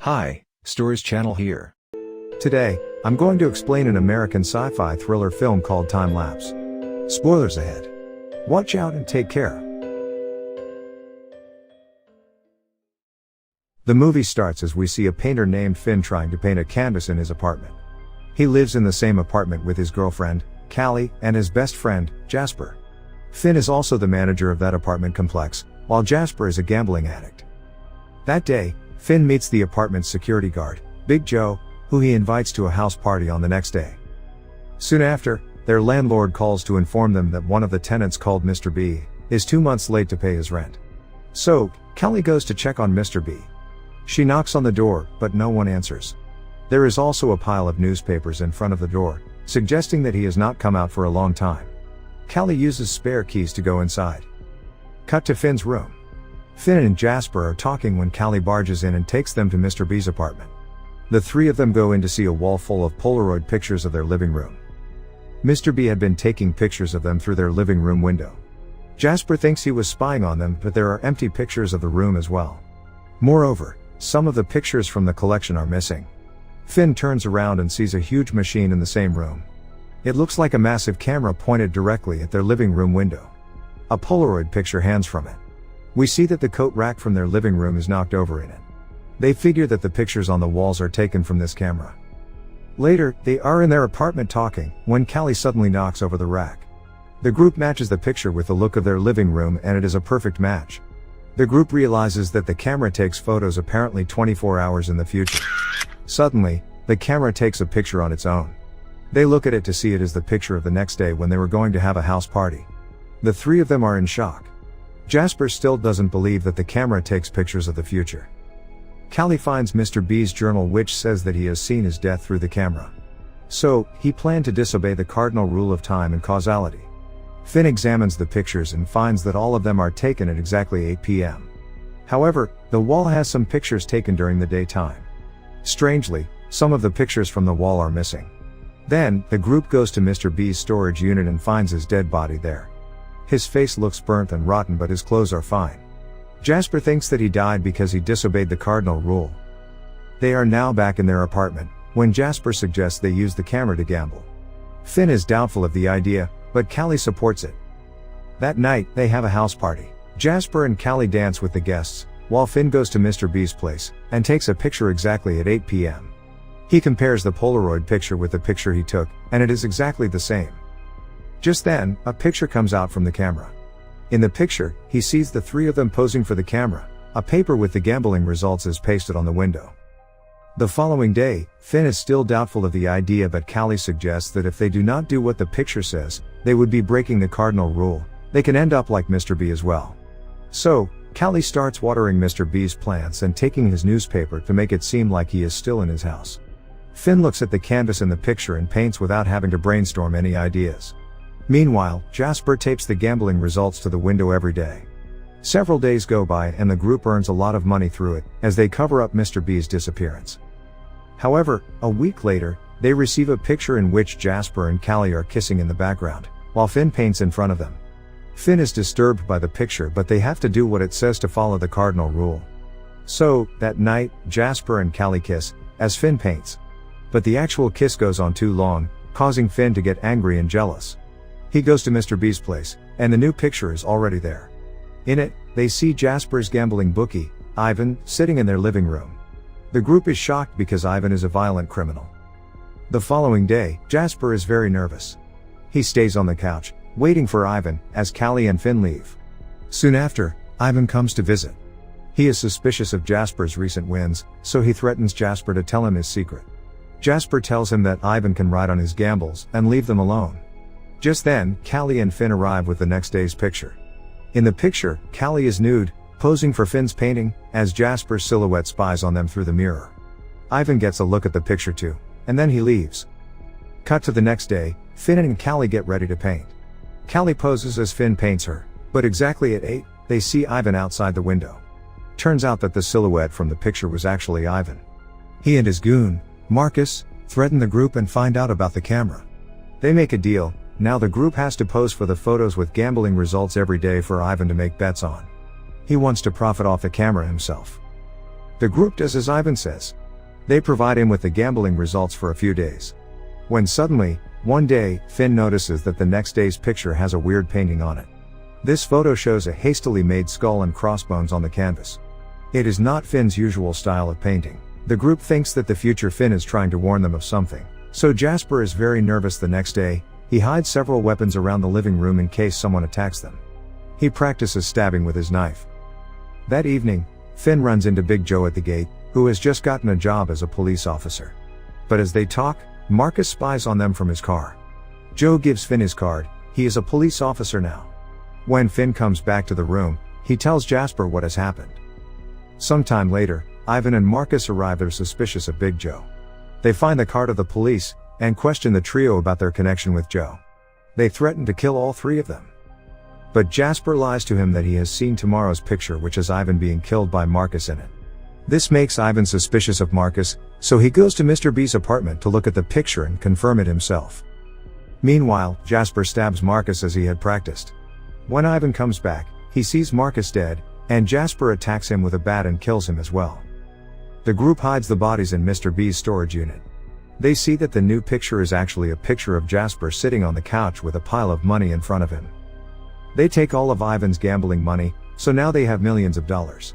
Hi, Stories Channel here. Today, I'm going to explain an American sci-fi thriller film called Time Lapse. Spoilers ahead. Watch out and take care. The movie starts as we see a painter named Finn trying to paint a canvas in his apartment. He lives in the same apartment with his girlfriend, Callie, and his best friend, Jasper. Finn is also the manager of that apartment complex, while Jasper is a gambling addict. That day, Finn meets the apartment's security guard, Big Joe, who he invites to a house party on the next day. Soon after, their landlord calls to inform them that one of the tenants, called Mr. B, is 2 months late to pay his rent. So, Callie goes to check on Mr. B. She knocks on the door, but no one answers. There is also a pile of newspapers in front of the door, suggesting that he has not come out for a long time. Callie uses spare keys to go inside. Cut to Finn's room. Finn and Jasper are talking when Callie barges in and takes them to Mr. B's apartment. The three of them go in to see a wall full of Polaroid pictures of their living room. Mr. B had been taking pictures of them through their living room window. Jasper thinks he was spying on them, but there are empty pictures of the room as well. Moreover, some of the pictures from the collection are missing. Finn turns around and sees a huge machine in the same room. It looks like a massive camera pointed directly at their living room window. A Polaroid picture hangs from it. We see that the coat rack from their living room is knocked over in it. They figure that the pictures on the walls are taken from this camera. Later, they are in their apartment talking, when Callie suddenly knocks over the rack. The group matches the picture with the look of their living room, and it is a perfect match. The group realizes that the camera takes photos apparently 24 hours in the future. Suddenly, the camera takes a picture on its own. They look at it to see it is the picture of the next day when they were going to have a house party. The three of them are in shock. Jasper still doesn't believe that the camera takes pictures of the future. Callie finds Mr. B's journal, which says that he has seen his death through the camera. So, he planned to disobey the cardinal rule of time and causality. Finn examines the pictures and finds that all of them are taken at exactly 8 p.m. However, the wall has some pictures taken during the daytime. Strangely, some of the pictures from the wall are missing. Then, the group goes to Mr. B's storage unit and finds his dead body there. His face looks burnt and rotten, but his clothes are fine. Jasper thinks that he died because he disobeyed the cardinal rule. They are now back in their apartment, when Jasper suggests they use the camera to gamble. Finn is doubtful of the idea, but Callie supports it. That night, they have a house party. Jasper and Callie dance with the guests, while Finn goes to Mr. B's place, and takes a picture exactly at 8 p.m. He compares the Polaroid picture with the picture he took, and it is exactly the same. Just then, a picture comes out from the camera. In the picture, he sees the three of them posing for the camera. A paper with the gambling results is pasted on the window. The following day, Finn is still doubtful of the idea, but Callie suggests that if they do not do what the picture says, they would be breaking the cardinal rule. They can end up like Mr. B as well. So, Callie starts watering Mr. B's plants and taking his newspaper to make it seem like he is still in his house. Finn looks at the canvas in the picture and paints without having to brainstorm any ideas. Meanwhile, Jasper tapes the gambling results to the window every day. Several days go by and the group earns a lot of money through it, as they cover up Mr. B's disappearance. However, a week later, they receive a picture in which Jasper and Callie are kissing in the background, while Finn paints in front of them. Finn is disturbed by the picture, but they have to do what it says to follow the cardinal rule. So, that night, Jasper and Callie kiss, as Finn paints. But the actual kiss goes on too long, causing Finn to get angry and jealous. He goes to Mr. B's place, and the new picture is already there. In it, they see Jasper's gambling bookie, Ivan, sitting in their living room. The group is shocked because Ivan is a violent criminal. The following day, Jasper is very nervous. He stays on the couch, waiting for Ivan, as Callie and Finn leave. Soon after, Ivan comes to visit. He is suspicious of Jasper's recent wins, so he threatens Jasper to tell him his secret. Jasper tells him that Ivan can ride on his gambles and leave them alone. Just then, Callie and Finn arrive with the next day's picture. In the picture, Callie is nude, posing for Finn's painting, as Jasper's silhouette spies on them through the mirror. Ivan gets a look at the picture too, and then he leaves. Cut to the next day, Finn and Callie get ready to paint. Callie poses as Finn paints her, but exactly at 8, they see Ivan outside the window. Turns out that the silhouette from the picture was actually Ivan. He and his goon, Marcus, threaten the group and find out about the camera. They make a deal. Now the group has to pose for the photos with gambling results every day for Ivan to make bets on. He wants to profit off the camera himself. The group does as Ivan says. They provide him with the gambling results for a few days. When suddenly, one day, Finn notices that the next day's picture has a weird painting on it. This photo shows a hastily made skull and crossbones on the canvas. It is not Finn's usual style of painting. The group thinks that the future Finn is trying to warn them of something. So Jasper is very nervous the next day. He hides several weapons around the living room in case someone attacks them. He practices stabbing with his knife. That evening, Finn runs into Big Joe at the gate, who has just gotten a job as a police officer. But as they talk, Marcus spies on them from his car. Joe gives Finn his card. He is a police officer now. When Finn comes back to the room, he tells Jasper what has happened. Sometime later, Ivan and Marcus arrive. They're suspicious of Big Joe. They find the card of the police, and question the trio about their connection with Joe. They threaten to kill all three of them. But Jasper lies to him that he has seen tomorrow's picture, which has Ivan being killed by Marcus in it. This makes Ivan suspicious of Marcus, so he goes to Mr. B's apartment to look at the picture and confirm it himself. Meanwhile, Jasper stabs Marcus as he had practiced. When Ivan comes back, he sees Marcus dead, and Jasper attacks him with a bat and kills him as well. The group hides the bodies in Mr. B's storage unit. They see that the new picture is actually a picture of Jasper sitting on the couch with a pile of money in front of him. They take all of Ivan's gambling money, so now they have millions of dollars.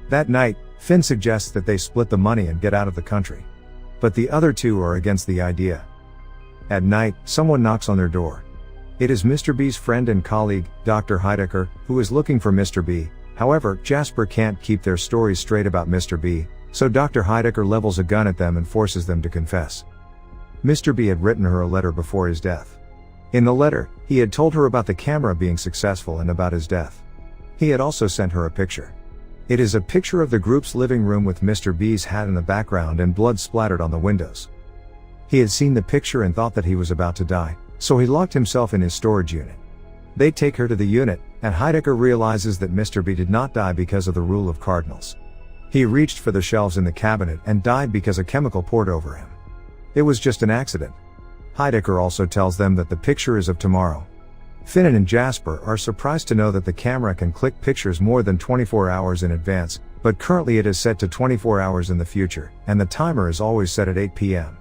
That night, Finn suggests that they split the money and get out of the country. But the other two are against the idea. At night, someone knocks on their door. It is Mr. B's friend and colleague, Dr. Heidecker, who is looking for Mr. B. However, Jasper can't keep their stories straight about Mr. B, so Dr. Heidecker levels a gun at them and forces them to confess. Mr. B had written her a letter before his death. In the letter, he had told her about the camera being successful and about his death. He had also sent her a picture. It is a picture of the group's living room with Mr. B's hat in the background and blood splattered on the windows. He had seen the picture and thought that he was about to die, so he locked himself in his storage unit. They take her to the unit, and Heidecker realizes that Mr. B did not die because of the rule of cardinals. He reached for the shelves in the cabinet and died because a chemical poured over him. It was just an accident. Heidecker also tells them that the picture is of tomorrow. Finn and Jasper are surprised to know that the camera can click pictures more than 24 hours in advance, but currently it is set to 24 hours in the future, and the timer is always set at 8 p.m.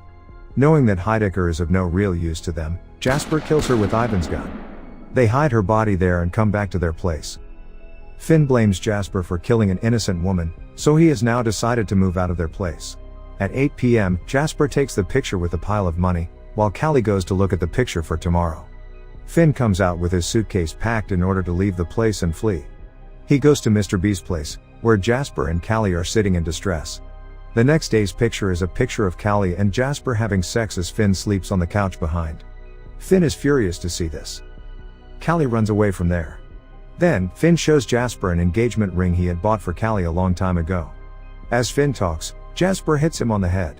Knowing that Heidecker is of no real use to them, Jasper kills her with Ivan's gun. They hide her body there and come back to their place. Finn blames Jasper for killing an innocent woman, so he has now decided to move out of their place. At 8 p.m., Jasper takes the picture with the pile of money, while Callie goes to look at the picture for tomorrow. Finn comes out with his suitcase packed in order to leave the place and flee. He goes to Mr. B's place, where Jasper and Callie are sitting in distress. The next day's picture is a picture of Callie and Jasper having sex as Finn sleeps on the couch behind. Finn is furious to see this. Callie runs away from there. Then, Finn shows Jasper an engagement ring he had bought for Callie a long time ago. As Finn talks, Jasper hits him on the head,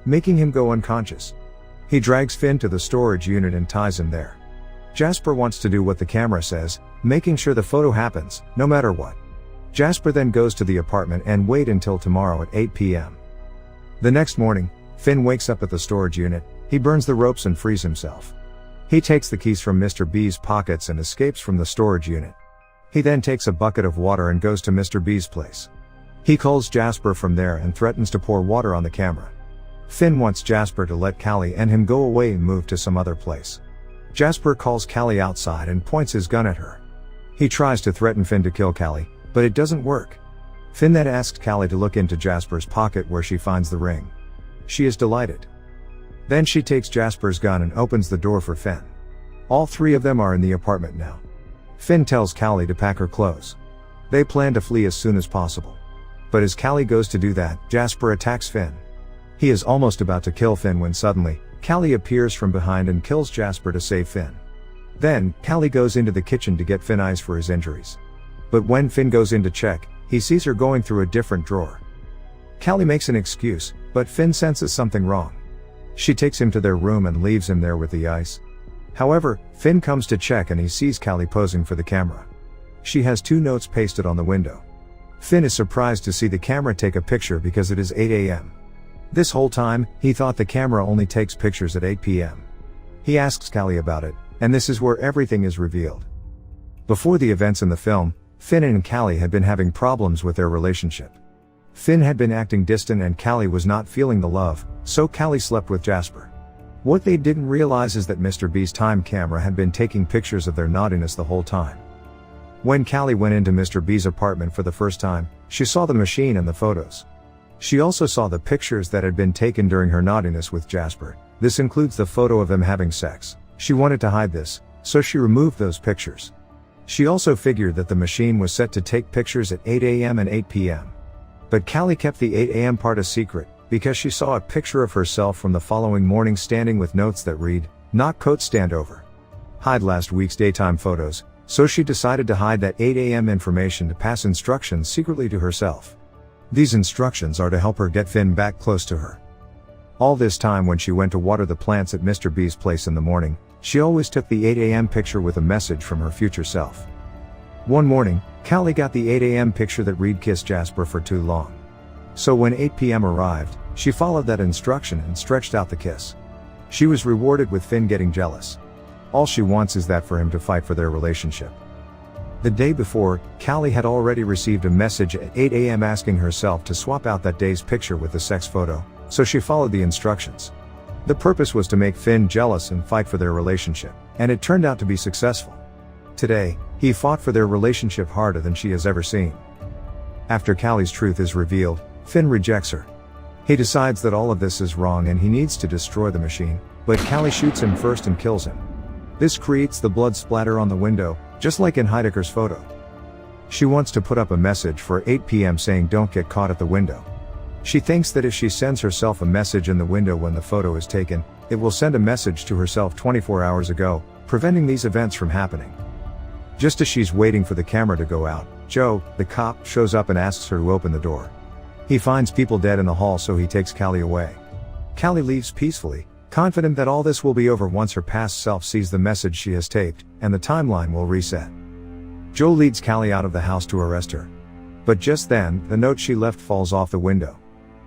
making him go unconscious. He drags Finn to the storage unit and ties him there. Jasper wants to do what the camera says, making sure the photo happens, no matter what. Jasper then goes to the apartment and wait until tomorrow at 8 p.m. The next morning, Finn wakes up at the storage unit. He burns the ropes and frees himself. He takes the keys from Mr. B's pockets and escapes from the storage unit. He then takes a bucket of water and goes to Mr. B's place. He calls Jasper from there and threatens to pour water on the camera. Finn wants Jasper to let Callie and him go away and move to some other place. Jasper calls Callie outside and points his gun at her. He tries to threaten Finn to kill Callie, but it doesn't work. Finn then asks Callie to look into Jasper's pocket where she finds the ring. She is delighted. Then she takes Jasper's gun and opens the door for Finn. All three of them are in the apartment now. Finn tells Callie to pack her clothes. They plan to flee as soon as possible. But as Callie goes to do that, Jasper attacks Finn. He is almost about to kill Finn when suddenly, Callie appears from behind and kills Jasper to save Finn. Then, Callie goes into the kitchen to get Finn ice for his injuries. But when Finn goes in to check, he sees her going through a different drawer. Callie makes an excuse, but Finn senses something wrong. She takes him to their room and leaves him there with the ice. However, Finn comes to check and he sees Callie posing for the camera. She has 2 notes pasted on the window. Finn is surprised to see the camera take a picture because it is 8 a.m. This whole time, he thought the camera only takes pictures at 8 p.m. He asks Callie about it, and this is where everything is revealed. Before the events in the film, Finn and Callie had been having problems with their relationship. Finn had been acting distant and Callie was not feeling the love, so Callie slept with Jasper. What they didn't realize is that Mr. B's time camera had been taking pictures of their naughtiness the whole time. When Callie went into Mr. B's apartment for the first time, she saw the machine and the photos. She also saw the pictures that had been taken during her naughtiness with Jasper. This includes the photo of them having sex. She wanted to hide this, so she removed those pictures. She also figured that the machine was set to take pictures at 8 a.m. and 8 p.m. But Callie kept the 8 a.m. part a secret, because she saw a picture of herself from the following morning standing with notes that read, "Not coat stand over. Hide last week's daytime photos," so she decided to hide that 8 a.m. information to pass instructions secretly to herself. These instructions are to help her get Finn back close to her. All this time when she went to water the plants at Mr. B's place in the morning, she always took the 8 a.m. picture with a message from her future self. One morning, Callie got the 8 a.m. picture that read "Kiss Jasper for too long." So when 8 p.m. arrived, she followed that instruction and stretched out the kiss. She was rewarded with Finn getting jealous. All she wants is that for him to fight for their relationship. The day before, Callie had already received a message at 8 a.m. asking herself to swap out that day's picture with the sex photo, so she followed the instructions. The purpose was to make Finn jealous and fight for their relationship, and it turned out to be successful. Today, he fought for their relationship harder than she has ever seen. After Callie's truth is revealed, Finn rejects her. He decides that all of this is wrong and he needs to destroy the machine, but Callie shoots him first and kills him. This creates the blood splatter on the window, just like in Heidecker's photo. She wants to put up a message for 8 p.m. saying "Don't get caught at the window." She thinks that if she sends herself a message in the window when the photo is taken, it will send a message to herself 24 hours ago, preventing these events from happening. Just as she's waiting for the camera to go out, Joe, the cop, shows up and asks her to open the door. He finds people dead in the hall, so he takes Callie away. Callie leaves peacefully, confident that all this will be over once her past self sees the message she has taped, and the timeline will reset. Joe leads Callie out of the house to arrest her. But just then, the note she left falls off the window.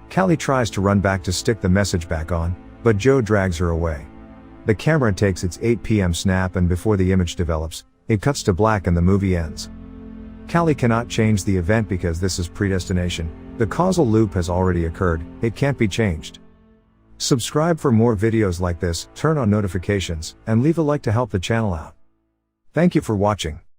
Callie tries to run back to stick the message back on, but Joe drags her away. The camera takes its 8 p.m. snap, and before the image develops, it cuts to black and the movie ends. Callie cannot change the event because this is predestination. The causal loop has already occurred, it can't be changed. Subscribe for more videos like this, turn on notifications, and leave a like to help the channel out. Thank you for watching.